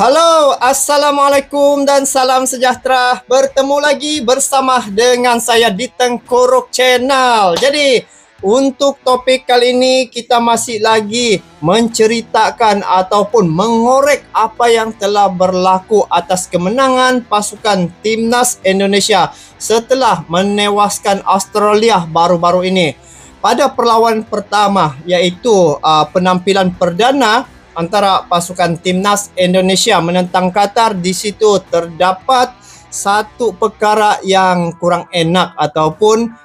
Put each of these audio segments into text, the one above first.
Halo, Assalamualaikum dan salam sejahtera. Bertemu lagi bersama dengan saya di Tengkorok Channel. Jadi, untuk topik kali ini kita masih lagi menceritakan ataupun mengorek apa yang telah berlaku atas kemenangan pasukan Timnas Indonesia setelah menewaskan Australia baru-baru ini. Pada perlawanan pertama, iaitu penampilan perdana antara pasukan Timnas Indonesia menentang Qatar, di situ terdapat satu perkara yang kurang enak ataupun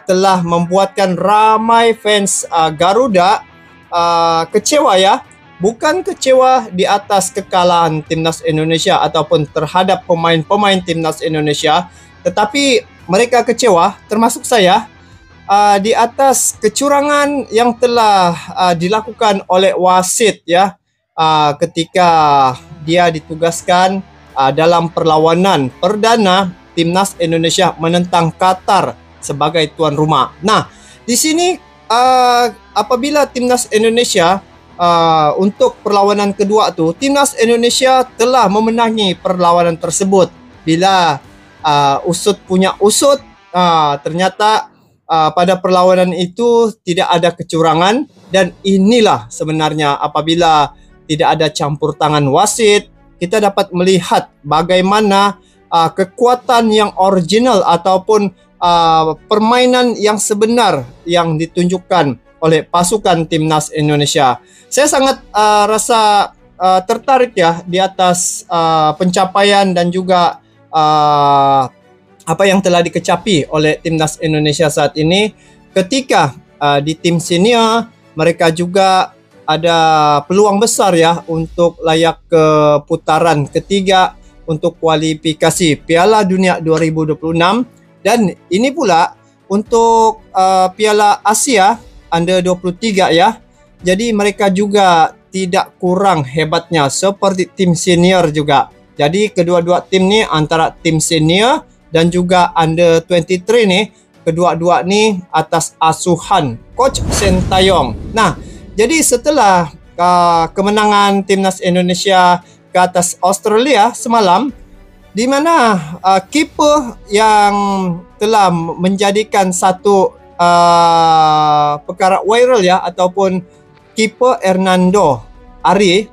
telah membuatkan ramai fans Garuda kecewa ya. Bukan kecewa di atas kekalahan Timnas Indonesia ataupun terhadap pemain-pemain Timnas Indonesia, tetapi mereka kecewa, termasuk saya, di atas kecurangan yang telah dilakukan oleh wasit ya, ketika dia ditugaskan dalam perlawanan perdana Timnas Indonesia menentang Qatar sebagai tuan rumah. Nah, di sini apabila Timnas Indonesia untuk perlawanan kedua tu, Timnas Indonesia telah memenangi perlawanan tersebut. Bila usut punya usut, ternyata pada perlawanan itu tidak ada kecurangan, dan inilah sebenarnya apabila tidak ada campur tangan wasit, kita dapat melihat bagaimana kekuatan yang original ataupun permainan yang sebenar yang ditunjukkan oleh pasukan Timnas Indonesia. Saya sangat rasa tertarik ya di atas pencapaian dan juga apa yang telah dikecapi oleh Timnas Indonesia saat ini. Ketika di tim senior, mereka juga ada peluang besar ya untuk layak ke putaran ketiga untuk kualifikasi Piala Dunia 2026, dan ini pula untuk Piala Asia Under 23 ya. Jadi mereka juga tidak kurang hebatnya seperti tim senior juga. Jadi kedua-dua tim ni, antara tim senior dan juga Under 23 ni, kedua-dua ni atas asuhan Coach Sintayong. Nah, jadi setelah kemenangan Timnas Indonesia ke atas Australia semalam, di mana kiper yang telah menjadikan satu perkara viral ya, ataupun kiper Hernando Ari,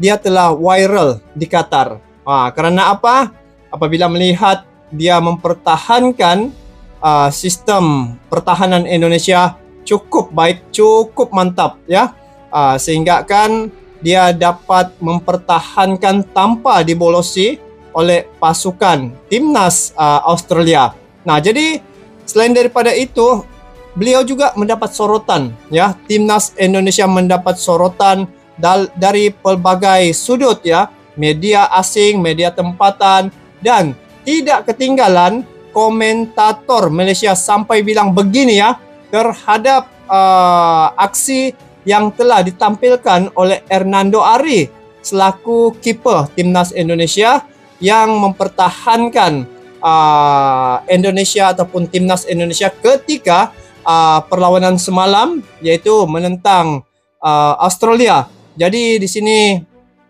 dia telah viral di Qatar. Kerana apa? Apabila melihat dia mempertahankan sistem pertahanan Indonesia cukup baik, cukup mantap ya, sehingga kan dia dapat mempertahankan tanpa dibolosi oleh pasukan Timnas Australia. Nah, jadi selain daripada itu, beliau juga mendapat sorotan ya. Timnas Indonesia mendapat sorotan dari pelbagai sudut ya, media asing, media tempatan, dan tidak ketinggalan komentator Malaysia sampai bilang begini ya terhadap aksi yang telah ditampilkan oleh Hernando Ari selaku kiper Timnas Indonesia yang mempertahankan Indonesia ataupun Timnas Indonesia ketika perlawanan semalam, yaitu menentang Australia. Jadi di sini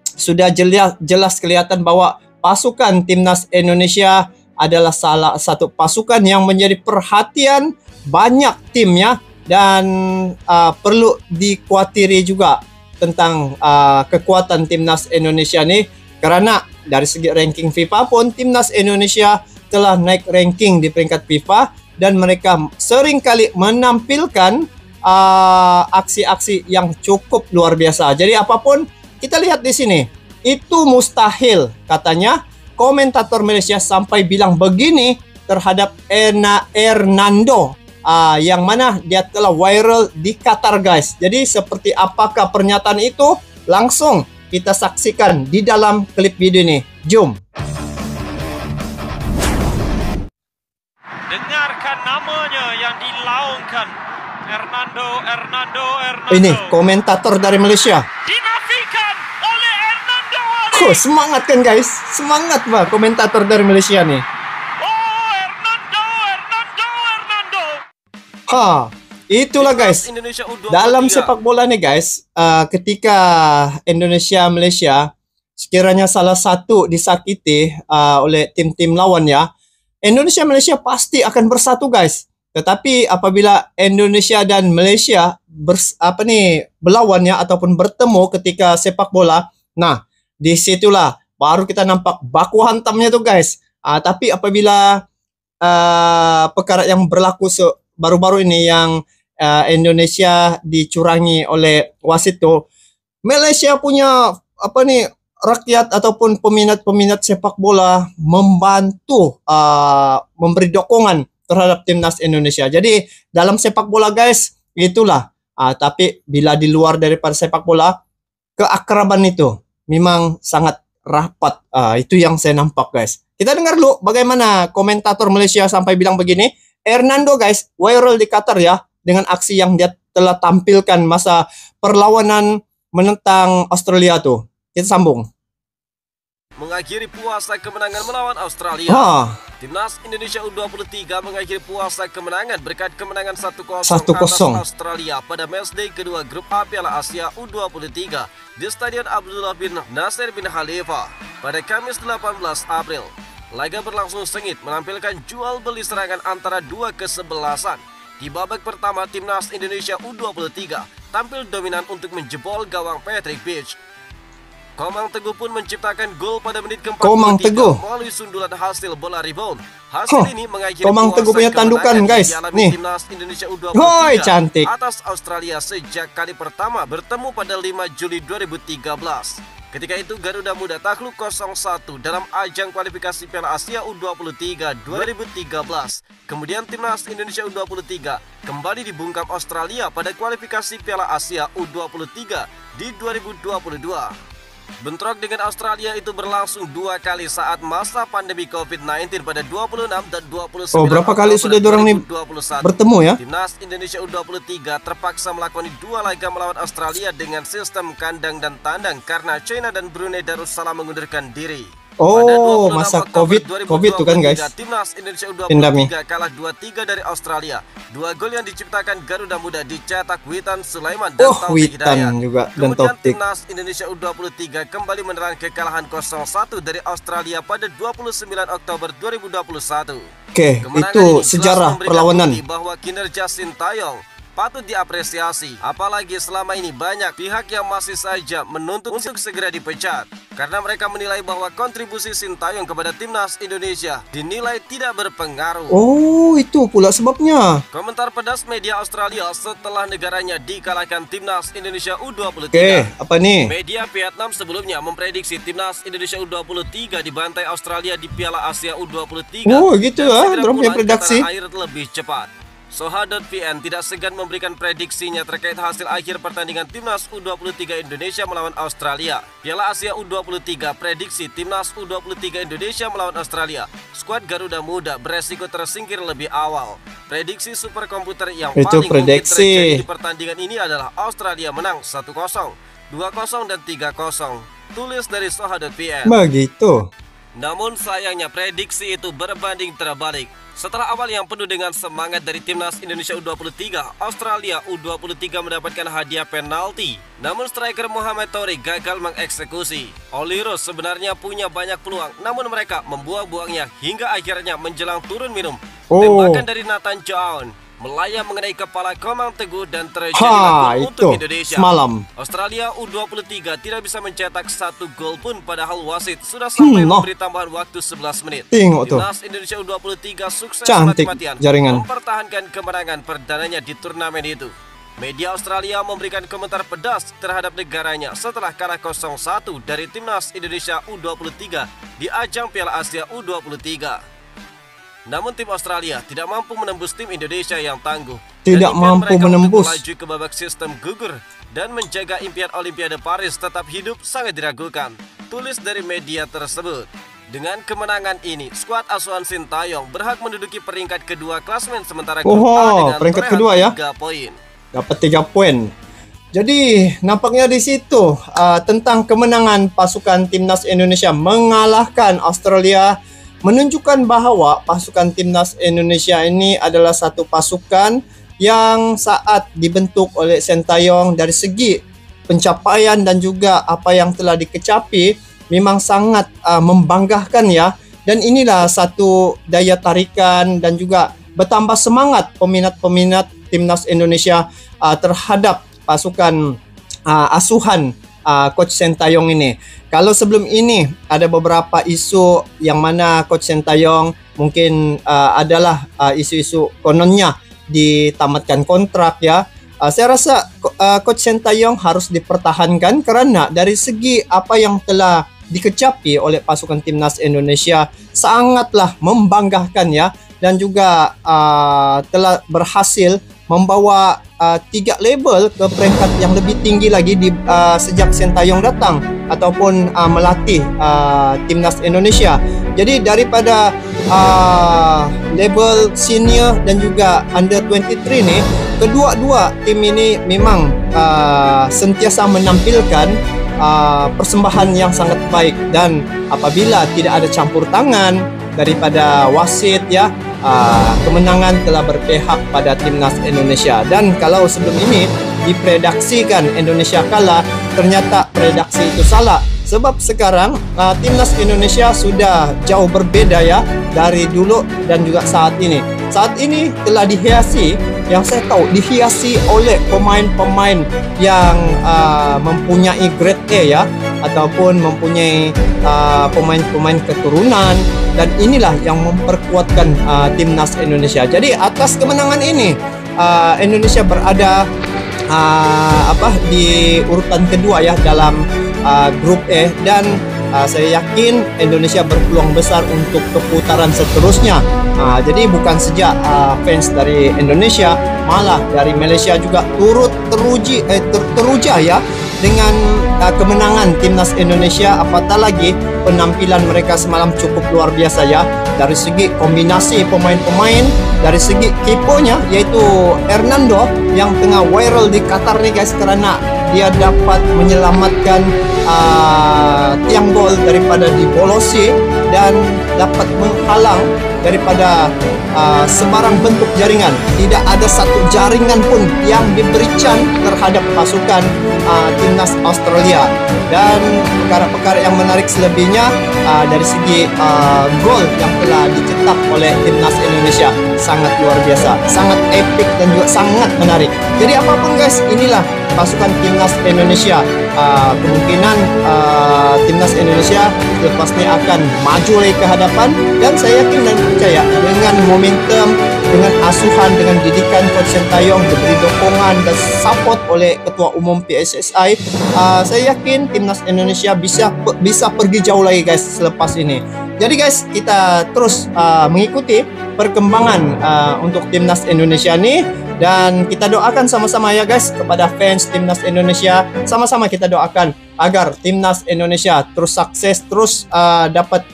sudah jelas kelihatan bahwa pasukan Timnas Indonesia adalah salah satu pasukan yang menjadi perhatian banyak tim ya, dan perlu dikhawatiri juga tentang kekuatan Timnas Indonesia ni, kerana dari segi ranking FIFA pun Timnas Indonesia telah naik ranking di peringkat FIFA, dan mereka sering kali menampilkan aksi-aksi yang cukup luar biasa. Jadi apapun kita lihat di sini, itu mustahil katanya komentator Malaysia sampai bilang begini terhadap Hernando, yang mana dia telah viral di Qatar guys. Jadi seperti apakah pernyataan itu? Langsung kita saksikan di dalam klip video ini. Jom. Dengarkan namanya yang dilaungkan, Hernando. Ini komentator dari Malaysia. Dinafikan oleh Hernando Ari. Semangat kan guys? Semangat bah komentator dari Malaysia nih. Oh, Hernando. Itulah guys, dalam sepak bola nih guys, ketika Indonesia Malaysia sekiranya salah satu disakiti oleh tim-tim lawan ya, Indonesia Malaysia pasti akan bersatu guys. Tetapi apabila Indonesia dan Malaysia berlawan ya ataupun bertemu ketika sepak bola, nah disitulah baru kita nampak baku hantamnya tuh guys. Tapi apabila perkara yang berlaku baru-baru ini yang Indonesia dicurangi oleh wasit tuh, Malaysia punya rakyat ataupun peminat sepak bola membantu memberi dukungan terhadap timnas Indonesia. Jadi dalam sepak bola guys, itulah. Tapi bila di luar daripada sepak bola, keakraban itu memang sangat rapat. Itu yang saya nampak guys. Kita dengar dulu bagaimana komentator Malaysia sampai bilang begini. Hernando guys, viral di Qatar ya, dengan aksi yang dia telah tampilkan masa perlawanan menentang Australia tuh. Kita sambung. Mengakhiri puasa kemenangan melawan Australia. Timnas Indonesia U23 mengakhiri puasa kemenangan berkat kemenangan 1-0 atas Australia pada matchday kedua grup A Piala Asia U23 di Stadion Abdullah bin Nasir bin Khalifa pada Kamis 18 April. Laga berlangsung sengit menampilkan jual beli serangan antara dua kesebelasan. Di babak pertama, Timnas Indonesia U23 tampil dominan untuk menjebol gawang Patrick Beach. Komang Teguh pun menciptakan gol pada menit ke-43 melalui sundulan hasil bola rebound. Hasil ini mengakhiri Komang Teguh punya tandukan guys. Nih. Timnas Indonesia U23 cantik. atas Australia sejak kali pertama bertemu pada 5 Juli 2013. Ketika itu Garuda Muda takluk 0-1 dalam ajang kualifikasi Piala Asia U23 2013. Kemudian Timnas Indonesia U23 kembali dibungkam Australia pada kualifikasi Piala Asia U23 di 2022. Bentrok dengan Australia itu berlangsung dua kali saat masa pandemi COVID-19 pada 26 dan 29 berapa kali sudah dorang nih bertemu ya? Timnas Indonesia U23 terpaksa melakoni dua laga melawan Australia dengan sistem kandang dan tandang karena China dan Brunei Darussalam mengundurkan diri. Masa COVID tuh kan guys. Timnas Indonesia U23 kalah 2-3 dari Australia. Dua gol yang diciptakan Garuda Muda dicetak Witan Sulaiman dan Taufik Hidayat. Kemudian Timnas Indonesia U23 kembali menerang kekalahan 0-1 dari Australia pada 29 Oktober 2021. Itu sejarah perlawanan bahwa kinerja Sintayong patut diapresiasi, apalagi selama ini banyak pihak yang masih saja menuntut untuk segera dipecat karena mereka menilai bahwa kontribusi Sintayong kepada timnas Indonesia dinilai tidak berpengaruh. Itu pula sebabnya. Komentar pedas media Australia setelah negaranya dikalahkan timnas Indonesia U23. Apa nih? Media Vietnam sebelumnya memprediksi timnas Indonesia U23 dibantai Australia di Piala Asia U23. Gitu ya, dorang punya prediksi air lebih cepat. Soha.vn tidak segan memberikan prediksinya terkait hasil akhir pertandingan Timnas U23 Indonesia melawan Australia. Piala Asia U23 prediksi Timnas U23 Indonesia melawan Australia. Skuad Garuda Muda beresiko tersingkir lebih awal. Prediksi superkomputer yang paling mungkin terjadi di pertandingan ini adalah Australia menang 1-0, 2-0 dan 3-0. Tulis dari Soha.vn. Begitu. Namun sayangnya prediksi itu berbanding terbalik. Setelah awal yang penuh dengan semangat dari Timnas Indonesia U23, Australia U23 mendapatkan hadiah penalti. Namun striker Muhammad Tori gagal mengeksekusi. Oliro sebenarnya punya banyak peluang, namun mereka membuang-buangnya hingga akhirnya menjelang turun minum. Tembakan dari Nathan John melayang mengenai kepala Komang Teguh dan terjadi gol untuk Indonesia. Australia U23 tidak bisa mencetak satu gol pun padahal wasit sudah sampai memberi tambahan waktu 11 menit. Timnas Indonesia U23 sukses mati-matian mempertahankan kemenangan perdananya di turnamen itu. Media Australia memberikan komentar pedas terhadap negaranya setelah kalah 0-1 dari Timnas Indonesia U23 di ajang Piala Asia U23. Namun tim Australia tidak mampu menembus tim Indonesia yang tangguh. Tidak mampu menembus. Melaju ke babak sistem gugur dan menjaga impian Olimpiade Paris tetap hidup sangat diragukan. Tulis dari media tersebut. Dengan kemenangan ini, skuad asuhan Sintayong berhak menduduki peringkat kedua klasemen sementara grup A dengan peringkat kedua ya. 3 poin. Dapat 3 poin. Jadi nampaknya di situ tentang kemenangan pasukan timnas Indonesia mengalahkan Australia, menunjukkan bahwa pasukan timnas Indonesia ini adalah satu pasukan yang saat dibentuk oleh Sintayong dari segi pencapaian dan juga apa yang telah dikecapi memang sangat membanggakan ya. Dan inilah satu daya tarikan dan juga bertambah semangat peminat-peminat Timnas Indonesia terhadap pasukan asuhan Coach Sintayong ini. Kalau sebelum ini ada beberapa isu yang mana Coach Sintayong mungkin adalah isu-isu kononnya ditamatkan kontrak ya. Saya rasa Coach Sintayong harus dipertahankan karena dari segi apa yang telah dikecapi oleh pasukan Timnas Indonesia sangatlah membanggakan ya, dan juga telah berhasil membawa 3 label ke peringkat yang lebih tinggi lagi sejak Sintayong datang ataupun melatih Timnas Indonesia. Jadi daripada label senior dan juga under 23 nih, kedua-dua tim ini memang sentiasa menampilkan persembahan yang sangat baik, dan apabila tidak ada campur tangan daripada wasit ya, kemenangan telah berpihak pada Timnas Indonesia. Dan kalau sebelum ini diprediksikan Indonesia kalah, ternyata prediksi itu salah, sebab sekarang Timnas Indonesia sudah jauh berbeda ya dari dulu dan juga saat ini. Saat ini telah dihiasi, yang saya tahu dihiasi oleh pemain-pemain yang mempunyai grade A ya, ataupun mempunyai pemain-pemain keturunan, dan inilah yang memperkuatkan Timnas Indonesia. Jadi atas kemenangan ini Indonesia berada di urutan kedua ya dalam grup E, dan saya yakin Indonesia berpeluang besar untuk ke putaran seterusnya. Jadi bukan saja fans dari Indonesia, malah dari Malaysia juga turut teruja ya dengan kemenangan Timnas Indonesia. Apatah lagi penampilan mereka semalam cukup luar biasa ya, dari segi kombinasi pemain-pemain, dari segi kipernya yaitu Hernando yang tengah viral di Qatar nih guys, karena dia dapat menyelamatkan tiang gol daripada dibolosi dan dapat menghalang daripada sebarang bentuk jaringan. Tidak ada satu jaringan pun yang diberikan terhadap pasukan Timnas Australia. Dan perkara-perkara yang menarik selebihnya dari segi gol yang telah dicetak oleh Timnas Indonesia sangat luar biasa, sangat epic dan juga sangat menarik. Jadi apapun guys, inilah pasukan Timnas Indonesia. Kemungkinan Timnas Indonesia lepas ini akan maju lagi ke hadapan, dan saya yakin dan percaya dengan momentum, dengan asuhan, dengan didikan Coach Sintayong, diberi dukungan dan support oleh Ketua Umum PSSI, saya yakin Timnas Indonesia bisa pergi jauh lagi guys selepas ini. Jadi guys, kita terus mengikuti perkembangan untuk Timnas Indonesia ini, dan kita doakan sama-sama ya guys kepada fans Timnas Indonesia. Sama-sama kita doakan agar Timnas Indonesia terus sukses, terus dapat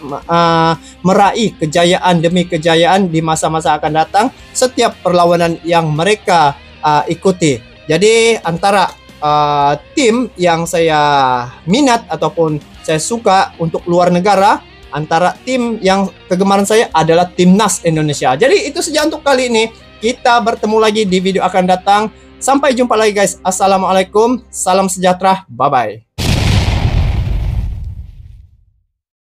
meraih kejayaan demi kejayaan di masa-masa akan datang setiap perlawanan yang mereka ikuti. Jadi antara tim yang saya minat ataupun saya suka untuk luar negara, antara tim yang kegemaran saya adalah Timnas Indonesia. Jadi itu saja untuk kali ini. Kita bertemu lagi di video akan datang. Sampai jumpa lagi guys. Assalamualaikum. Salam sejahtera. Bye-bye.